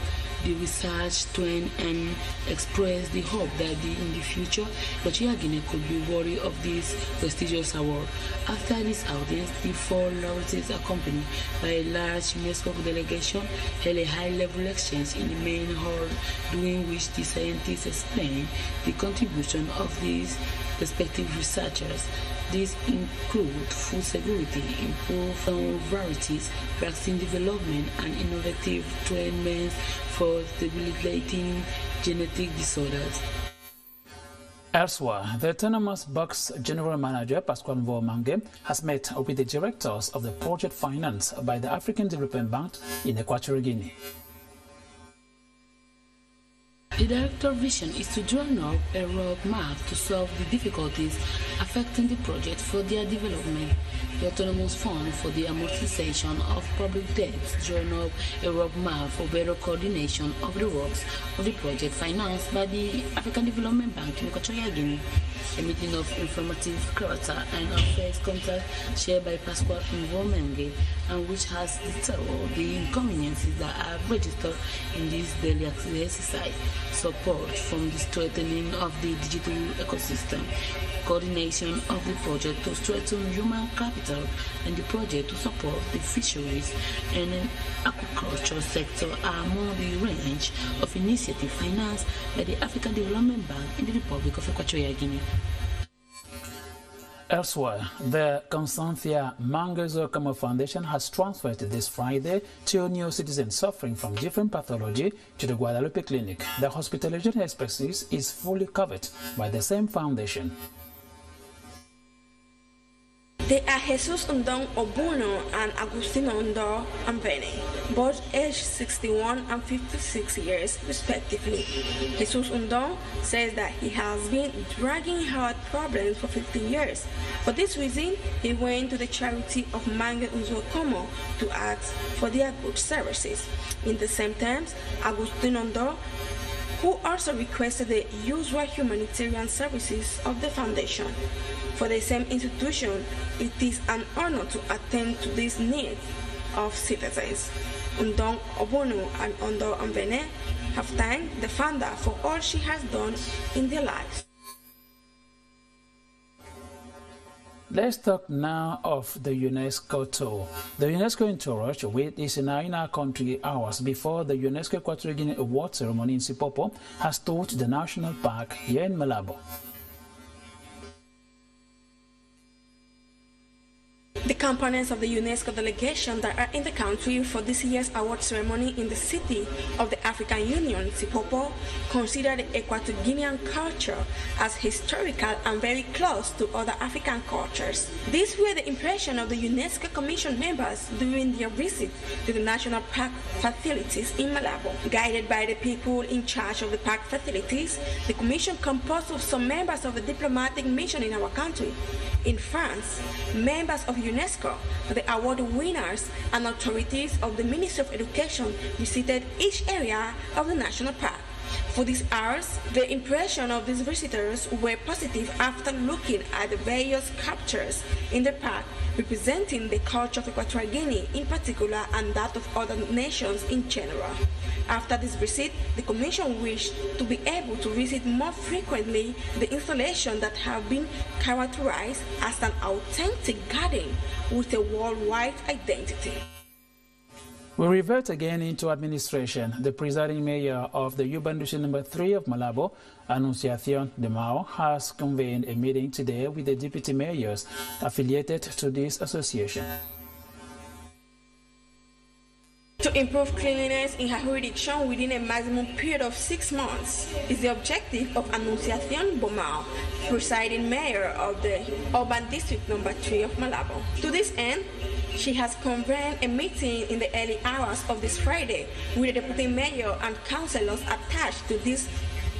the research trend and expressed the hope that in the future, Equatorial Guinea could be worthy of this prestigious award. After this audience, the 4 laureates, accompanied by a large UNESCO delegation, held a high-level exchange in the main hall, during which the scientists explained the contribution of these respective researchers. These include food security, improved varieties, vaccine development, and innovative treatments for debilitating genetic disorders. Elsewhere, the autonomous box General Manager Pascual Mvomange has met with the directors of the project financed by the African Development Bank in Equatorial Guinea. The director's vision is to draw up a roadmap to solve the difficulties affecting the project for their development. The Autonomous Fund for the Amortization of Public Debts drawn up a roadmap for better coordination of the works of the project financed by the African Development Bank in Equatorial Guinea. A meeting of informative character and affairs contact shared by Pascual Mvomange, and which has detailed the inconveniences that are registered in this daily exercise. Support from the strengthening of the digital ecosystem, coordination of the project to strengthen human capital capital and the project to support the fisheries and aquaculture sector are among the range of initiatives financed by the African Development Bank in the Republic of Equatorial Guinea. Elsewhere, the Constantia Mangezo Kamo Foundation has transferred this Friday 2 new citizens suffering from different pathology to the Guadalupe Clinic. The hospitalization expertise is fully covered by the same foundation. They are Jesus Undong Obuno and Agustino Undong Ambene, both aged 61 and 56 years respectively. Jesus Undong says that he has been dragging heart problems for 15 years. For this reason, he went to the charity of Mange Unzo Como to ask for their good services. In the same terms, Agustino Undong, who also requested the usual humanitarian services of the foundation. For the same institution, it is an honor to attend to these needs of citizens. Undong Obono and Undong Ambene have thanked the founder for all she has done in their lives. Let's talk now of the UNESCO tour. The UNESCO entourage, which is now in our country hours before the UNESCO Equatorial Guinea Award ceremony in Sipopo, has toured the national park here in Malabo. The components of the UNESCO delegation that are in the country for this year's award ceremony in the city of the African Union, Sipopo, consider the Equatorial Guinean culture as historical and very close to other African cultures. These were the impression of the UNESCO Commission members during their visit to the national park facilities in Malabo. Guided by the people in charge of the park facilities, the Commission composed of some members of the diplomatic mission in our country. In France, members of UNESCO, the award winners, and authorities of the Ministry of Education visited each area of the national park. For these hours, the impression of these visitors were positive after looking at the various sculptures in the park representing the culture of Equatorial Guinea in particular and that of other nations in general. After this visit, the Commission wished to be able to visit more frequently the installations that have been characterized as an authentic garden with a worldwide identity. We revert again into administration. The presiding mayor of the urban district number 3 of Malabo, Anunciacion de Mao, has convened a meeting today with the deputy mayors affiliated to this association. To improve cleanliness in her jurisdiction within a maximum period of 6 months is the objective of Anunciacion Bomao, presiding mayor of the urban district number 3 of Malabo. To this end, she has convened a meeting in the early hours of this Friday with the deputy mayor and councillors attached to this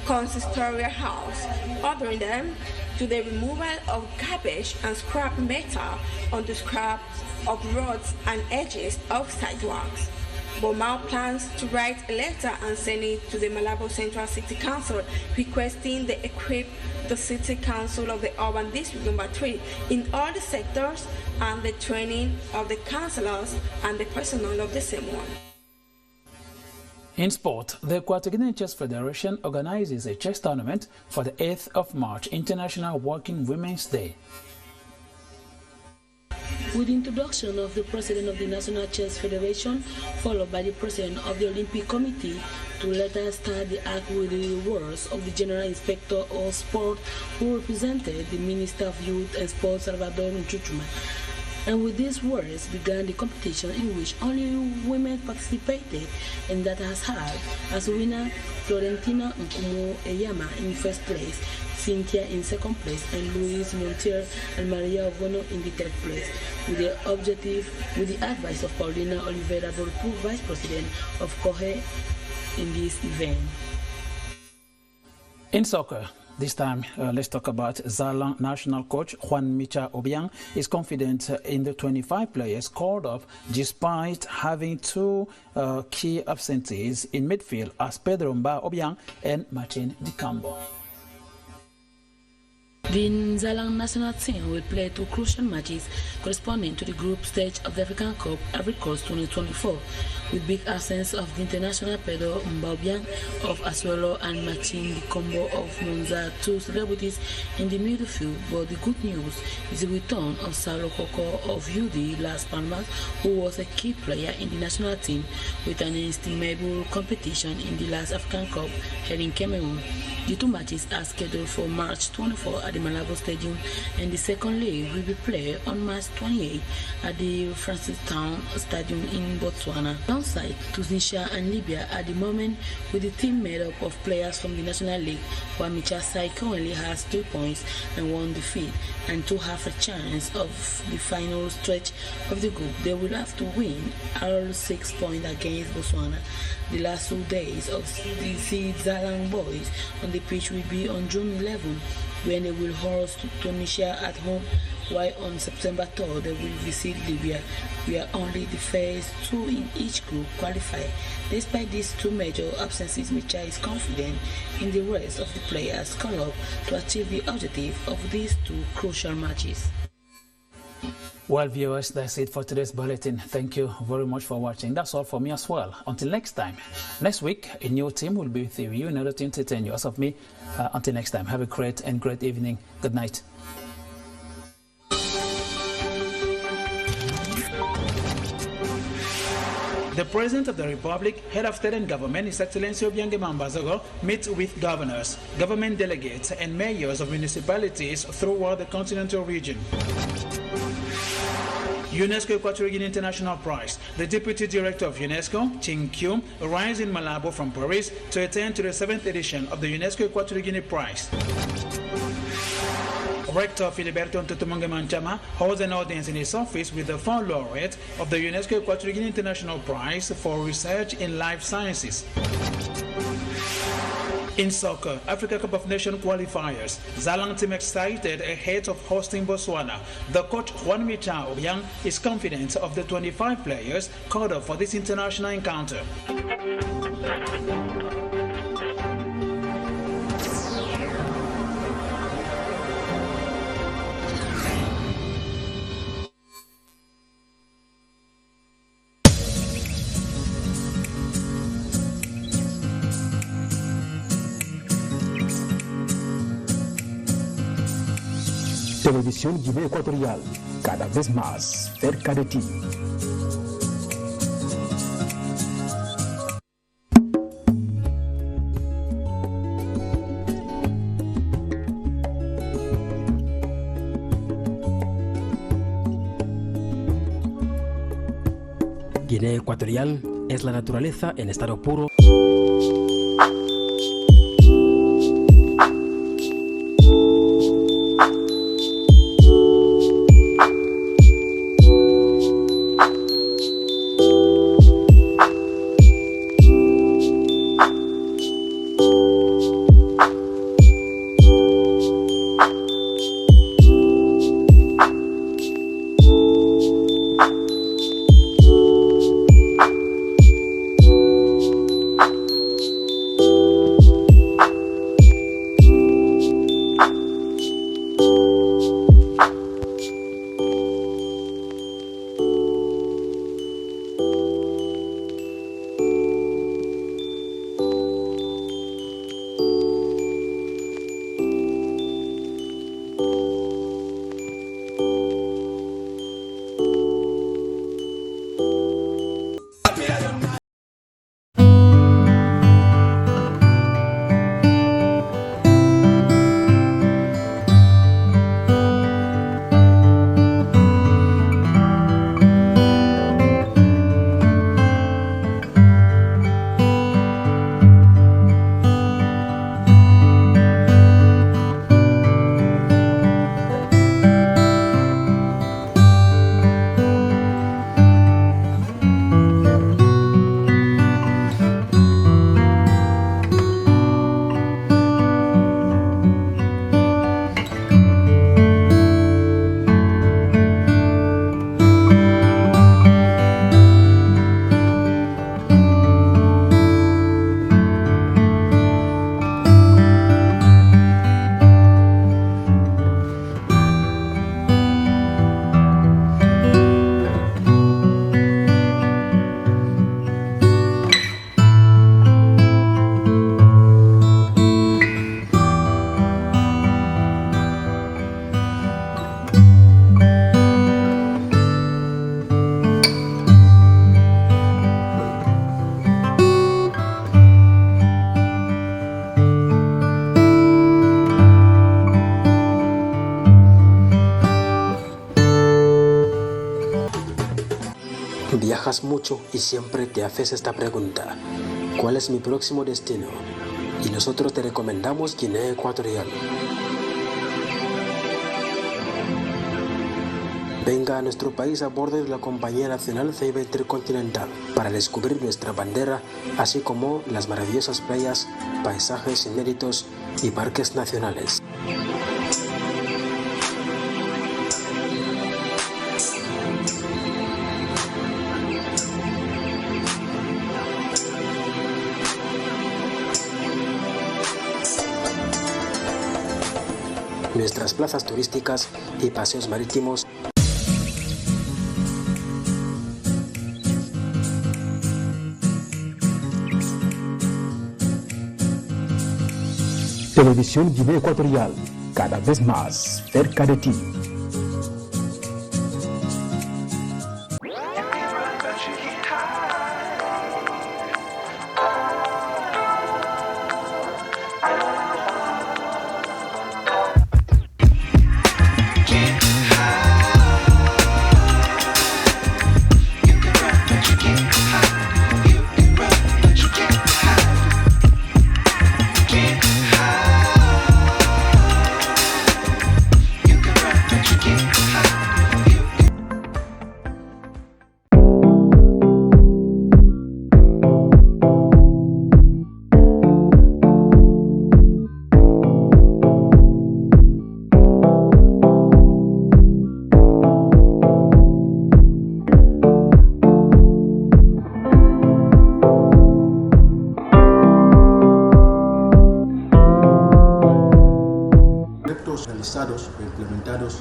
consistorial house, ordering them to the removal of garbage and scrap metal on the scraps of roads and edges of sidewalks. Bomao plans to write a letter and send it to the Malabo Central City Council requesting they equip the City Council of the Urban District number 3 in all the sectors and the training of the councillors and the personnel of the same one. In sport, the Equatorial Guinea Chess Federation organizes a chess tournament for the 8th of March, International Working Women's Day. With the introduction of the President of the National Chess Federation, followed by the President of the Olympic Committee, to let us start the act with the words of the General Inspector of Sport, who represented the Minister of Youth and Sport, Salvador Nchuchuma. And with these words began the competition in which only women participated, and that has had as winner Florentina Nkumu Eyama in first place, Cynthia in second place, and Luis Montier and Maria Ovono in the third place, with the advice of Paulina Oliveira Borpu, Vice President of COGE, in this event. In soccer, this time, let's talk about Zalan national coach Juan Micha Obiang is confident in the 25 players called up despite having 2 key absentees in midfield as Pedro Mba Obiang and Martin Dicambo. The Nzalang national team will play 2 crucial matches corresponding to the group stage of the African Cup Ivory Coast 2024, with big absence of the international Pedro Mbaubiang of Asuelo and matching the combo of Monza, 2 celebrities in the midfield. But the good news is the return of Saulo Koko of UD Las Palmas, who was a key player in the national team with an inestimable competition in the last African Cup held in Cameroon. The 2 matches are scheduled for March 24 at the Malabo Stadium, and the second leg will be played on March 28 at the Francistown Stadium in Botswana. Alongside Tunisia and Libya at the moment, with the team made up of players from the National League, while Michasai currently has 3 points and 1 defeat, and 2 have a chance of the final stretch of the group. They will have to win all 6 points against Botswana. The last 2 days of the Zalang boys on the pitch will be on June 11, when they will host Tunisia at home, while on September 3rd they will visit Libya, where only the first 2 in each group qualify. Despite these 2 major absences, Micha is confident in the rest of the players called up to achieve the objective of these 2 crucial matches. Well, viewers, that's it for today's bulletin. Thank you very much for watching. That's all for me as well. Until next time. Next week, a new team will be with you in order to entertain you. As of me, until next time, have a great evening. Good night. The President of the Republic, Head of State and Government, His Excellency Obiang Mambazogo, meets with governors, government delegates, and mayors of municipalities throughout the continental region. UNESCO Equatorial Guinea International Prize. The Deputy Director of UNESCO, Ching Kyum, arrives in Malabo from Paris to attend to the 7th edition of the UNESCO Equatorial Guinea Prize. Rector Filiberto Ntutumonge Manchama holds an audience in his office with the 4 laureates of the UNESCO Equatorial Guinea International Prize for Research in Life Sciences. In soccer, Africa Cup of Nations qualifiers, Zalang team excited ahead of hosting Botswana. The coach Juan Micha Obiang is confident of the 25 players called up for this international encounter. Televisión Guinea Ecuatorial, cada vez más cerca de ti. Guinea Ecuatorial es la naturaleza en estado puro. Viajas mucho y siempre te haces esta pregunta: ¿cuál es mi próximo destino? Y nosotros te recomendamos Guinea Ecuatorial. Venga a nuestro país a bordo de la Compañía Nacional Ceiba Intercontinental para descubrir nuestra bandera, así como las maravillosas playas, paisajes inéditos y parques nacionales. Nuestras plazas turísticas y paseos marítimos. Televisión Guinea Ecuatorial, cada vez más cerca de ti. Realizados o implementados,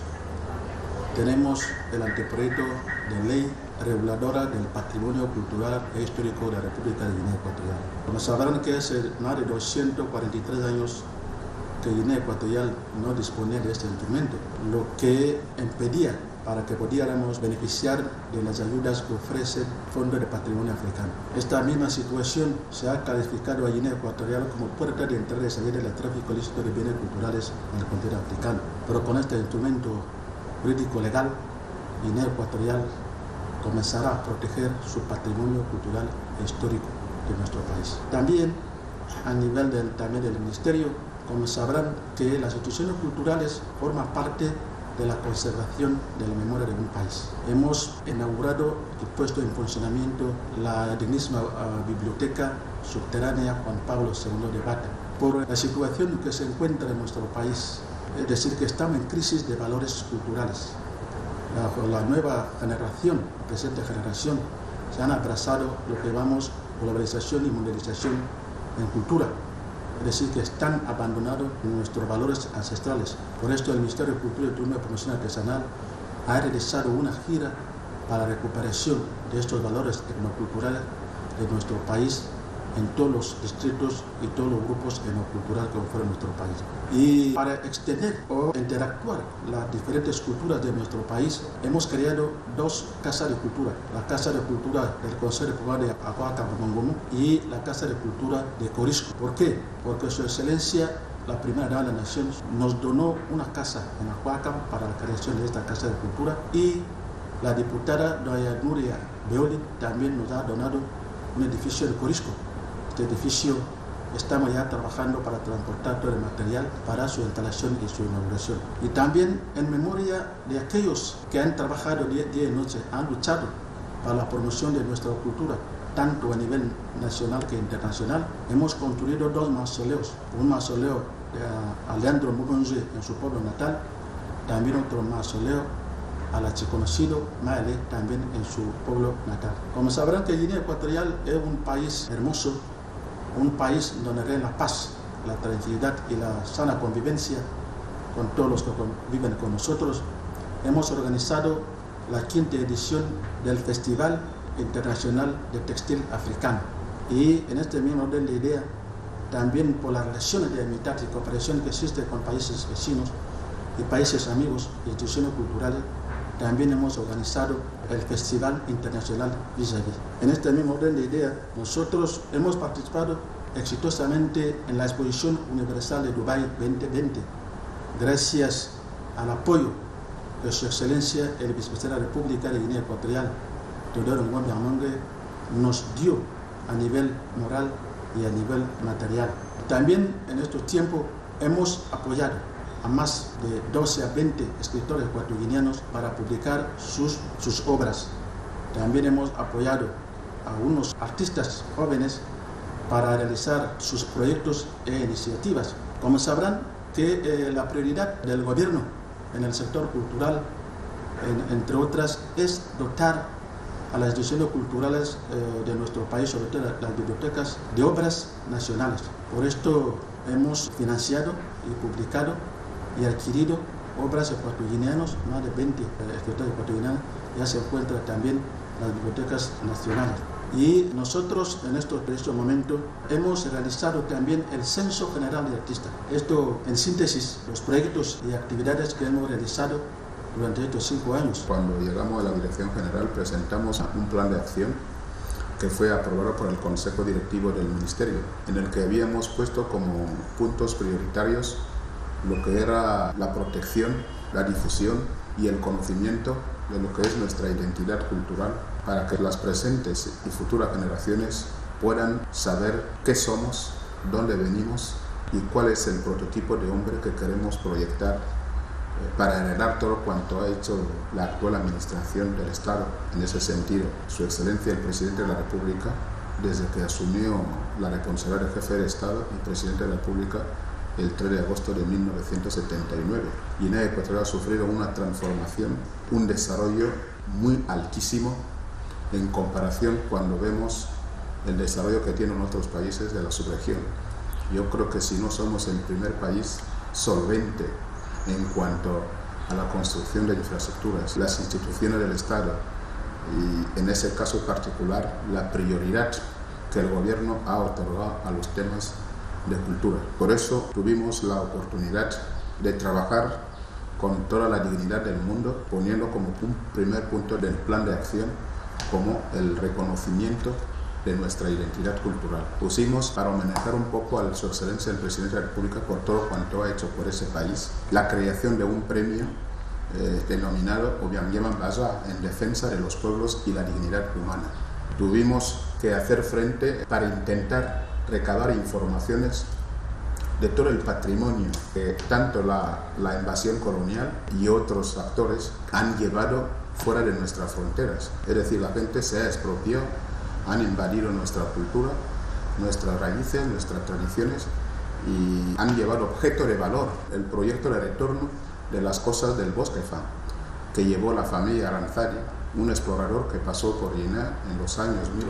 tenemos el anteproyecto de ley reguladora del patrimonio cultural e histórico de la República de Guinea Ecuatorial. Como sabrán que hace más de 243 años que Guinea Ecuatorial no disponía de este instrumento, lo que impedía para que pudiéramos beneficiar de las ayudas que ofrece el Fondo de Patrimonio Africano. Esta misma situación se ha calificado a Guinea Ecuatorial como puerta de entrada y salida del tráfico ilícito de bienes culturales en el continente africano. Pero con este instrumento jurídico legal, Guinea Ecuatorial comenzará a proteger su patrimonio cultural e histórico de nuestro país. También a nivel del Ministerio, como sabrán que las instituciones culturales forman parte de la conservación de la memoria de un país. Hemos inaugurado y puesto en funcionamiento la dignísima biblioteca subterránea Juan Pablo II de Bata. Por la situación que se encuentra en nuestro país, es decir, que estamos en crisis de valores culturales. La nueva generación, la presente generación, se han abrazado lo que llamamos globalización y mundialización en cultura. Es decir, que están abandonados nuestros valores ancestrales. Por esto el Ministerio de Cultura y Turismo y Promoción Artesanal ha realizado una gira para la recuperación de estos valores etnoculturales de nuestro país en todos los distritos y todos los grupos etnoculturales que ofrece nuestro país. Y para extender o interactuar las diferentes culturas de nuestro país, hemos creado dos casas de cultura. La Casa de Cultura del Consejo Popular de Acuacamongomú y la Casa de Cultura de Corisco. ¿Por qué? Porque Su Excelencia, la primera dama de la Nación, nos donó una casa en Acuacam para la creación de esta Casa de Cultura, y la diputada doña Nuria Beoli también nos ha donado un edificio de Corisco. Este edificio estamos ya trabajando para transportar todo el material para su instalación y su inauguración. Y también en memoria de aquellos que han trabajado día y noche, han luchado para la promoción de nuestra cultura, tanto a nivel nacional que internacional, hemos construido dos mausoleos. Un mausoleo de Leandro Mugonje en su pueblo natal, también otro mausoleo al archiconocido Maele, también en su pueblo natal. Como sabrán que Guinea Ecuatorial es un país hermoso, un país donde reina la paz, la tranquilidad y la sana convivencia con todos los que viven con nosotros. Hemos organizado la 5ª edición del Festival Internacional de Textil Africano. Y en este mismo orden de idea, también por las relaciones de amistad y cooperación que existen con países vecinos y países amigos e instituciones culturales, también hemos organizado el Festival Internacional Vis-a-Vis. En este mismo orden de idea, nosotros hemos participado exitosamente en la Exposición Universal de Dubái 2020, gracias al apoyo de Su Excelencia el Vicepresidente de la República de Guinea Ecuatorial, TODO nos dio a nivel moral y a nivel material. También en estos tiempos hemos apoyado a más de 12 a 20 escritores ecuatoguineanos para publicar sus obras. También hemos apoyado a unos artistas jóvenes para realizar sus proyectos e iniciativas. Como sabrán, que la prioridad del gobierno en el sector cultural, entre otras, es dotar a las instituciones culturales de nuestro país, sobre todo las bibliotecas, de obras nacionales. Por esto hemos financiado y publicado y adquirido obras ecuatoguineanas, más de 20 escritores ecuatoguineanos, ya se encuentran también las bibliotecas nacionales. Y nosotros en estos momentos hemos realizado también el Censo General de Artistas. Esto, en síntesis, los proyectos y actividades que hemos realizado durante estos 5 años. Cuando llegamos a la Dirección General presentamos un plan de acción que fue aprobado por el Consejo Directivo del Ministerio, en el que habíamos puesto como puntos prioritarios lo que era la protección, la difusión y el conocimiento de lo que es nuestra identidad cultural, para que las presentes y futuras generaciones puedan saber qué somos, dónde venimos y cuál es el prototipo de hombre que queremos proyectar para heredar todo cuanto ha hecho la actual administración del Estado. En ese sentido, Su Excelencia el Presidente de la República, desde que asumió la responsabilidad de jefe de Estado y Presidente de la República el 3 de agosto de 1979. Guinea Ecuatorial ha sufrido una transformación, un desarrollo muy altísimo en comparación cuando vemos el desarrollo que tienen otros países de la subregión. Yo creo que si no somos el primer país solvente en cuanto a la construcción de infraestructuras, las instituciones del Estado y en ese caso particular la prioridad que el gobierno ha otorgado a los temas de cultura. Por eso tuvimos la oportunidad de trabajar con toda la dignidad del mundo, poniendo como un primer punto del plan de acción como el reconocimiento de nuestra identidad cultural. Pusimos, para homenajear un poco a Su Excelencia el Presidente de la República por todo cuanto ha hecho por ese país, la creación de un premio denominado Obiangueman Baza en defensa de los pueblos y la dignidad humana. Tuvimos que hacer frente para intentar recabar informaciones de todo el patrimonio que tanto la invasión colonial y otros actores han llevado fuera de nuestras fronteras. Es decir, la gente se ha expropiado, han invadido nuestra cultura, nuestras raíces, nuestras tradiciones y han llevado objeto de valor el proyecto de retorno de las cosas del bosque Fan, que llevó la familia Aranzadi, un explorador que pasó por Guinea en los años 1800